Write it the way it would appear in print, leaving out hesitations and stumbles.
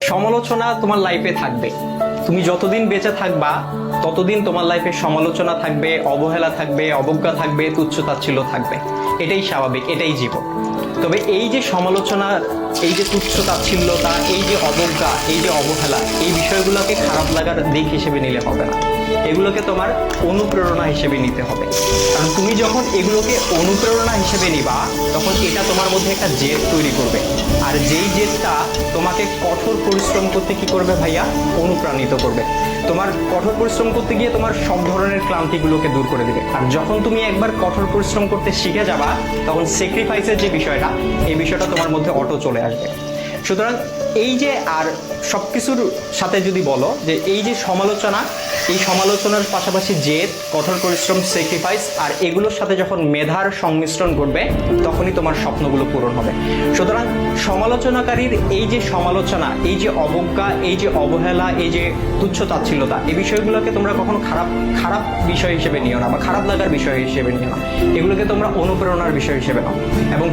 সমালোচনা তোমার লাইফে থাকবে। তুমি যতদিন বেঁচে থাকবা ততদিন তোমার লাইফে সমালোচনা থাকবে, অবহেলা থাকবে, অবজ্ঞা থাকবে, তুচ্ছ-তাচ্ছিল্য থাকবে। এটাই স্বাভাবিক, এটাই জীবন। তবে এই যে সমালোচনা, এই যে তুচ্ছ-তাচ্ছিল্যতা, এই যে অবজ্ঞা, এই যে অবহেলা, এই বিষয়গুলোকে খারাপ লাগার দিক হিসেবে নিলে হবে না। এগুলোকে তোমার অনুপ্রেরণা হিসেবে নিতে হবে। কারণ তুমি যখন এগুলোকে অনুপ্রেরণা হিসেবে নিবা, তখন এটা তোমার মধ্যে একটা জেদ তৈরি করবে। আর যেই জেদটা তোমাকে কঠোর পরিশ্রম করতে কি করবে ভাইয়া? অনুপ্রাণিত করবে। তোমার কঠোর পরিশ্রম করতে গিয়ে তোমার সব ধরনের ক্লান্তিগুলোকে দূর করে দিবে। আর যখন তুমি একবার কঠোর পরিশ্রম করতে শিখে যাবা, তখন স্যাক্রিফাইসের যে বিষয়টা, এই বিষয়টা তোমার মধ্যে অটো চলে আসবে। সুতরাং এই যে, আর সব কিছুর সাথে যদি বলো যে এই যে সমালোচনা, এই সমালোচনার পাশাপাশি জেদ, কঠোর পরিশ্রম, স্যাক্রিফাইস, আর এগুলোর সাথে যখন মেধার সংমিশ্রণ ঘটবে, তখনই তোমার স্বপ্নগুলো পূরণ হবে। সুতরাং সমালোচনাকারীর এই যে সমালোচনা, এই যে অবজ্ঞা, এই যে অবহেলা, এই যে তুচ্ছ-তাচ্ছিল্যতা, এই বিষয়গুলোকে তোমরা কখনো খারাপ বিষয় হিসেবে নিও না, বা খারাপ লাগার বিষয় হিসেবে নিও না। এগুলোকে তোমরা অনুপ্রেরণার বিষয় হিসেবে নাও। এবং